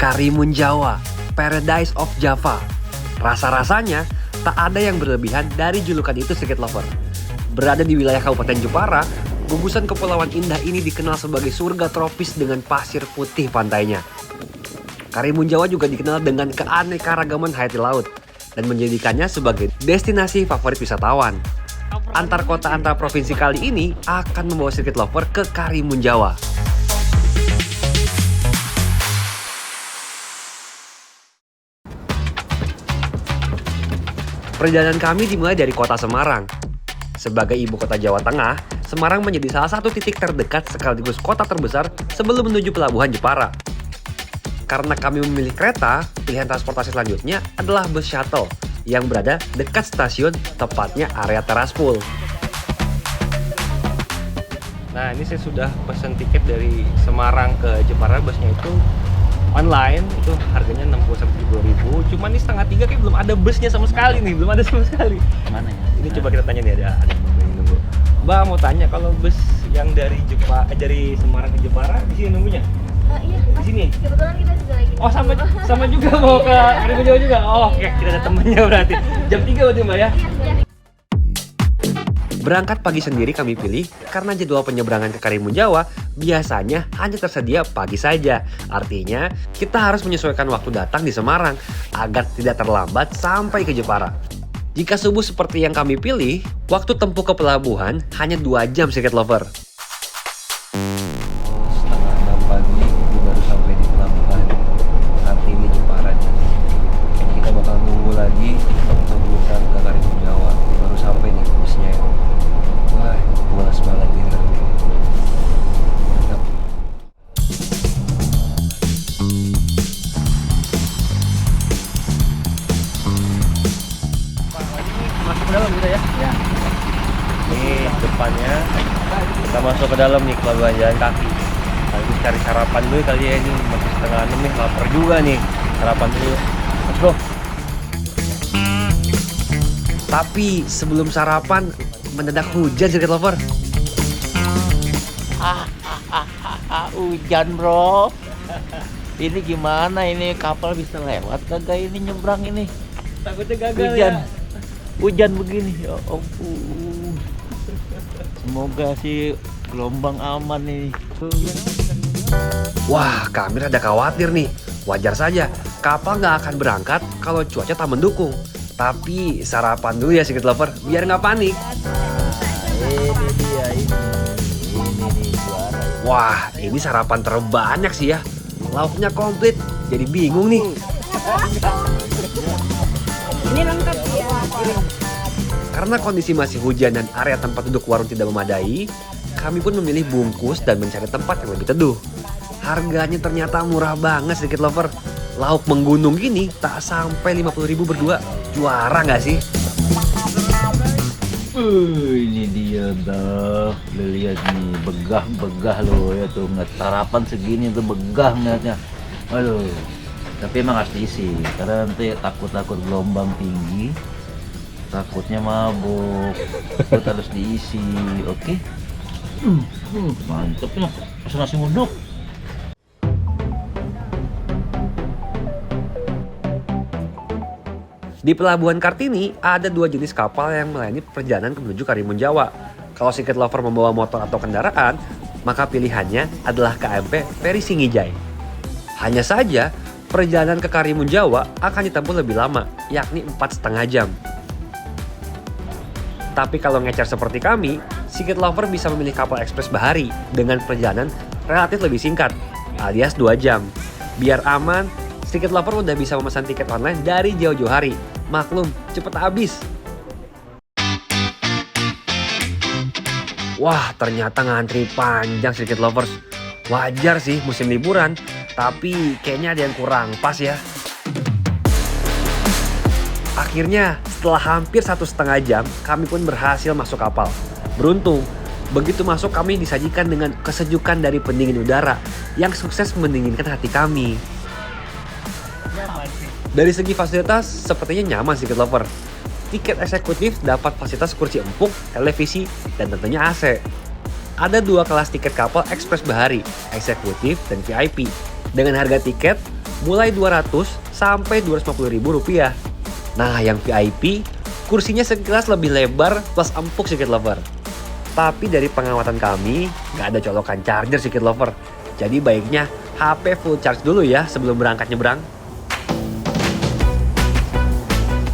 Karimun Jawa, Paradise of Java. Rasa-rasanya tak ada yang berlebihan dari julukan itu Street Lover. Berada di wilayah Kabupaten Jepara, gugusan kepulauan indah ini dikenal sebagai surga tropis dengan pasir putih pantainya. Karimun Jawa juga dikenal dengan keanekaragaman hayati laut dan menjadikannya sebagai destinasi favorit wisatawan. Antar kota antar provinsi kali ini akan membawa Street Lover ke Karimun Jawa. Perjalanan kami dimulai dari kota Semarang. Sebagai ibu kota Jawa Tengah, Semarang menjadi salah satu titik terdekat sekaligus kota terbesar sebelum menuju pelabuhan Jepara. Karena kami memilih kereta, pilihan transportasi selanjutnya adalah bus shuttle yang berada dekat stasiun, tepatnya area teras pool. Nah, ini saya sudah pesan tiket dari Semarang ke Jepara. Busnya itu online, itu harganya 60-70 ribu. Cuman ini setengah 3 kayak belum ada busnya sama sekali nih, belum ada sama sekali. Mana ya? Ini coba kita tanya nih, ada Mbak yang nunggu. Mbak mau tanya, kalau bus yang dari dari Semarang ke Jepara di sini nunggunya? Iya, Di sini. kebetulan kita juga lagi. Oh, sama juga mau ke Karimun Jawa juga. Oh, oke, kita ada temennya berarti. Jam 3 berarti Mbak ya? Iya. Berangkat pagi sendiri kami pilih karena jadwal penyeberangan ke Karimun Jawa biasanya hanya tersedia pagi saja. Artinya, kita harus menyesuaikan waktu datang di Semarang agar tidak terlambat sampai ke Jepara. Jika subuh seperti yang kami pilih, waktu tempuh ke pelabuhan hanya 2 jam Street Lover. Setengah 6 pagi baru sampai di pelabuhan Kartini Jepara. Jadi kita bakal nunggu lagi untuk terusan ke Karimun Jawa. Baru sampai nih busnya. Wah, pulas banget nih. Mantap. Masuk ke dalam kita ya? Ya. Ini depannya kita masuk ke dalam nih, pelabuhan jalan kaki. Kali cari sarapan dulu kali ya, ini masih setengah 6 nih, lapar juga nih. Sarapan dulu. Let's go. Tapi sebelum sarapan mendadak hujan Street Lover. Hujan bro. Ini gimana ini, kapal bisa lewat kagak ini nyebrang ini? Takutnya gagal Hujan. ya. Hujan begini. Ya ampun. Semoga sih gelombang aman nih. Wah, kami rada khawatir nih. Wajar saja, kapal nggak akan berangkat kalau cuaca tak mendukung. Tapi sarapan dulu ya Street Lover, biar nggak panik. Ini dia ini nih juara. Wah, ini sarapan terbanyak sih ya. Lauknya komplit, jadi bingung nih. Ini lengkap ya. Karena kondisi masih hujan dan area tempat duduk warung tidak memadai, kami pun memilih bungkus dan mencari tempat yang lebih teduh. Harganya ternyata murah banget Street Lover. Lauk menggunung gini tak sampai 50 ribu berdua. Juara nggak sih? Ini dia dah. Lu lihat nih, begah lo ya tuh, nggak sarapan segini tuh begah ngeliatnya. Aduh. Tapi emang harus diisi karena nanti takut gelombang tinggi. Takutnya mabuk. Takut harus diisi, oke? Mantep ya. Pesan nasi uduk. Di Pelabuhan Kartini ada 2 jenis kapal yang melayani perjalanan menuju Karimun Jawa. Kalau Street Lover membawa motor atau kendaraan, maka pilihannya adalah KMP Feri Singijai. Hanya saja, perjalanan ke Karimun Jawa akan ditempuh lebih lama, yakni 4,5 jam. Tapi kalau ngecer seperti kami, Street Lover bisa memilih kapal ekspres bahari dengan perjalanan relatif lebih singkat, alias 2 jam. Biar aman, Street Lover udah bisa memesan tiket online dari jauh-jauh hari. Maklum, cepet habis. Wah, ternyata ngantri panjang Street Lovers. Wajar sih musim liburan, tapi kayaknya ada yang kurang pas ya. Akhirnya, setelah hampir 1,5 jam, kami pun berhasil masuk kapal. Beruntung, begitu masuk kami disajikan dengan kesejukan dari pendingin udara yang sukses mendinginkan hati kami. Dari segi fasilitas, sepertinya nyaman Street Lover. Tiket eksekutif dapat fasilitas kursi empuk, televisi, dan tentunya AC. Ada 2 kelas tiket kapal ekspres bahari, eksekutif dan VIP. Dengan harga tiket mulai 200 sampai 250 ribu rupiah. Nah, yang VIP, kursinya sekilas lebih lebar plus empuk Secret Lover. Tapi dari pengamatan kami, nggak ada colokan charger Secret Lover. Jadi baiknya HP full charge dulu ya sebelum berangkat nyebrang.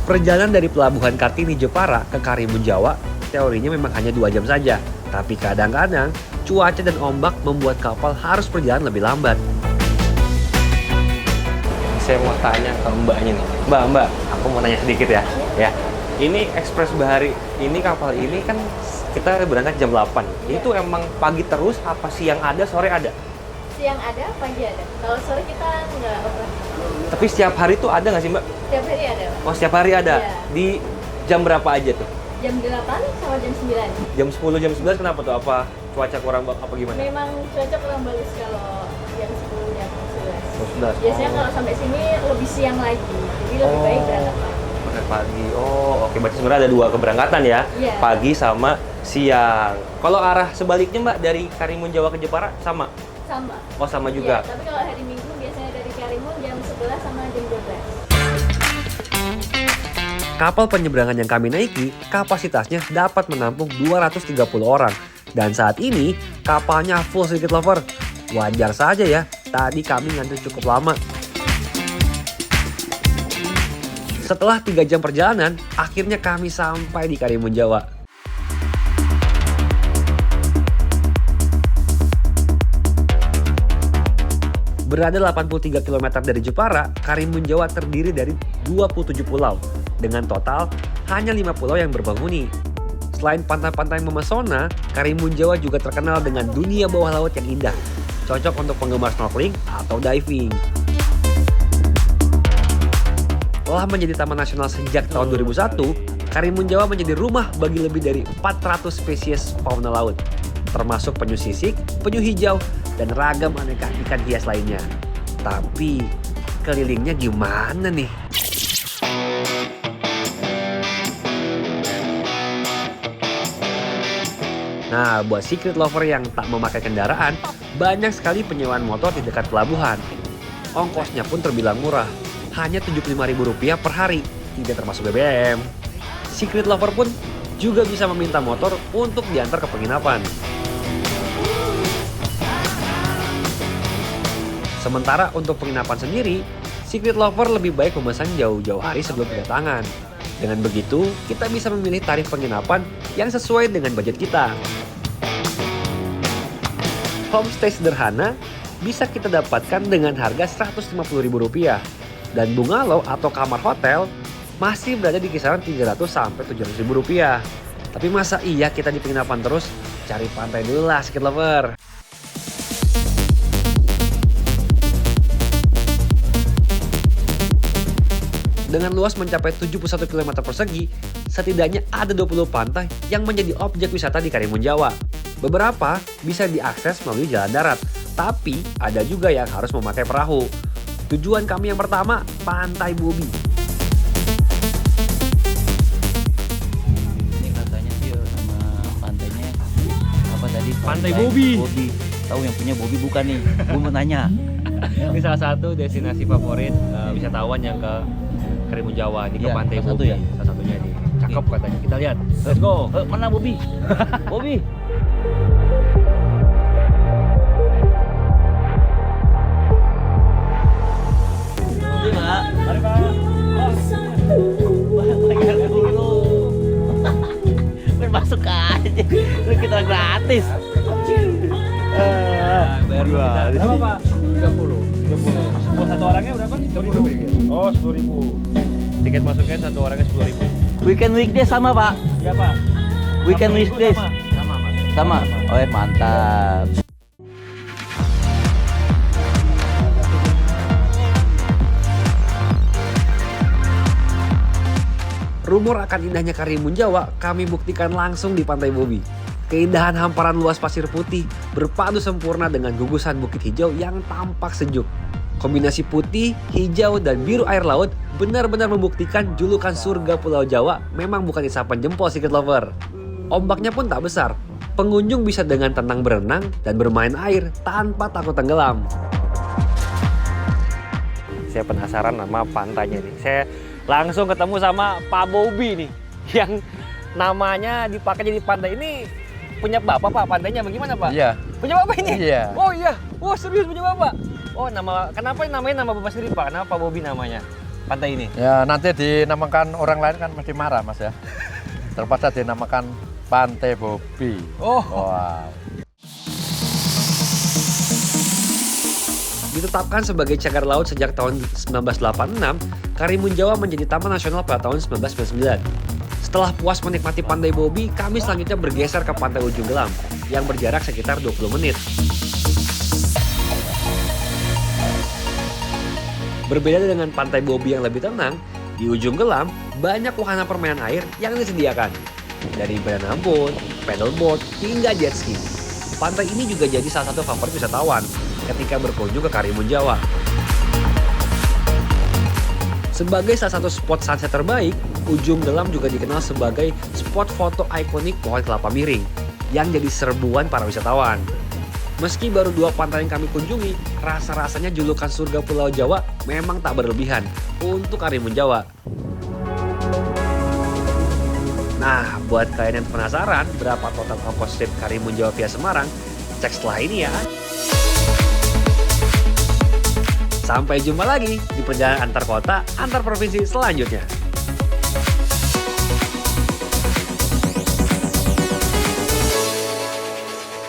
Perjalanan dari Pelabuhan Kartini Jepara ke Karimun Jawa teorinya memang hanya 2 jam saja. Tapi kadang-kadang cuaca dan ombak membuat kapal harus berjalan lebih lambat. Saya mau tanya ke mbaknya nih. Mbak, aku mau tanya sedikit ya. Ya. Ini Express Bahari, ini kapal ini kan kita berangkat jam 8. Itu emang pagi terus apa siang ada, sore ada? Siang ada, pagi ada. Kalau sore kita nggak operasi. Tapi setiap hari tuh ada nggak sih, Mbak? Setiap hari ada, Pak. Oh, setiap hari ada. Iya. Di jam berapa aja tuh? Jam 8 sama jam 9. Jam 10, jam 11 kenapa tuh? Apa cuaca kurang apa gimana? Memang cuaca kurang bagus kalau jam 10, jam 11. Jam 11. Biasanya kalau sampai sini lebih siang lagi. Jadi lebih baik berangkat pagi. Berangkat pagi. Oh, oke. Berarti sebenarnya ada 2 keberangkatan ya? Iya. Pagi sama siang. Kalau arah sebaliknya, Mbak, dari Karimun Jawa ke Jepara sama? Sama. Oh, sama juga. Iya, tapi kalau hari Minggu biasanya dari Karimun jam 11 sama jam 12. Kapal penyeberangan yang kami naiki kapasitasnya dapat menampung 230 orang. Dan saat ini kapalnya full Secret Lover. Wajar saja ya, tadi kami ngantri cukup lama. Setelah 3 jam perjalanan, akhirnya kami sampai di Karimun Jawa. Berada 83 km dari Jepara, Karimun Jawa terdiri dari 27 pulau. Dengan total hanya 5 pulau yang berpenghuni. Selain pantai-pantai memesona, Karimun Jawa juga terkenal dengan dunia bawah laut yang indah. Cocok untuk penggemar snorkeling atau diving. Telah menjadi taman nasional sejak tahun 2001, Karimun Jawa menjadi rumah bagi lebih dari 400 spesies fauna laut, termasuk penyu sisik, penyu hijau, dan ragam aneka ikan hias lainnya. Tapi kelilingnya gimana nih? Nah, buat Secret Lover yang tak memakai kendaraan, banyak sekali penyewaan motor di dekat pelabuhan. Ongkosnya pun terbilang murah, hanya Rp75.000 per hari, tidak termasuk BBM. Secret Lover pun juga bisa meminta motor untuk diantar ke penginapan. Sementara untuk penginapan sendiri, Secret Lover lebih baik memesan jauh-jauh hari sebelum kedatangan. Dengan begitu, kita bisa memilih tarif penginapan yang sesuai dengan budget kita. Homestay sederhana bisa kita dapatkan dengan harga Rp150.000. Dan bungalow atau kamar hotel masih berada di kisaran Rp300-Rp700.000. Tapi masa iya kita di penginapan terus? Cari pantai dulu lah Secret Lover. Dengan luas mencapai 71 km persegi, setidaknya ada 20 pantai yang menjadi objek wisata di Karimun Jawa. Beberapa bisa diakses melalui jalan darat, tapi ada juga yang harus memakai perahu. Tujuan kami yang pertama, Pantai Bobi. Ini katanya sih nama pantainya apa tadi? Pantai Bobi. Bobi. Tahu yang punya Bobi bukan nih? Gue mau nanya. Ini salah satu destinasi favorit wisatawan yang ke Karimun Jawa, di ke Iya, Pantai salah satu Bobi. ya? Salah satunya nih. Cakep katanya. Kita lihat. Let's go. Mana Bobi? Bobi. Bobi, Pak. Mari, Pak. Bayar dulu. Masuk aja. Lu kita gratis. Bayar dulu. Berapa, Pak? 30. Buat satu orangnya berapa? 10.000. Oh, 10.000. Tiket masuknya satu orangnya 10.000. Weekend weekday sama, Pak. Iya, Pak. Weekend Sabtu Minggu weekdays. sama, Mas. Sama. Oh, mantap. Rumor akan indahnya Karimun Jawa kami buktikan langsung di Pantai Bobi. Keindahan hamparan luas pasir putih berpadu sempurna dengan gugusan bukit hijau yang tampak sejuk. Kombinasi putih, hijau, dan biru air laut benar-benar membuktikan julukan surga Pulau Jawa memang bukan isapan jempol Secret Lover. Ombaknya pun tak besar. Pengunjung bisa dengan tenang berenang dan bermain air tanpa takut tenggelam. Saya penasaran sama pantainya nih. Saya langsung ketemu sama Pak Bobi nih, yang namanya dipakai jadi pantai ini punya bapak Pak, pantainya bagaimana Pak? Iya. Punya bapak ini? Iya. Oh iya, wah serius punya bapak? Oh kenapa namanya nama bapak sendiri Pak? Kenapa Pak Bobi namanya pantai ini? Ya nanti dinamakan orang lain kan mesti marah Mas ya. Terpaksa dinamakan Pantai Bobi. Oh. Wow. Ditetapkan sebagai cagar laut sejak tahun 1986, Karimun Jawa menjadi Taman Nasional pada tahun 1999. Setelah puas menikmati Pantai Bobi, kami selanjutnya bergeser ke Pantai Ujung Gelam yang berjarak sekitar 20 menit. Berbeda dengan Pantai Bobi yang lebih tenang, di Ujung Gelam banyak wahana permainan air yang disediakan. Dari banana boat, paddleboard, hingga jet ski. Pantai ini juga jadi salah satu favorit wisatawan ketika berkunjung ke Karimun Jawa. Sebagai salah satu spot sunset terbaik, Ujung Gelam juga dikenal sebagai spot foto ikonik pohon kelapa miring yang jadi serbuan para wisatawan. Meski baru 2 pantai yang kami kunjungi, rasa-rasanya julukan surga Pulau Jawa memang tak berlebihan untuk Karimun Jawa. Nah, buat kalian yang penasaran berapa total ongkos trip Karimun Jawa via Semarang, cek setelah ini ya. Sampai jumpa lagi di perjalanan antar kota, antar provinsi selanjutnya.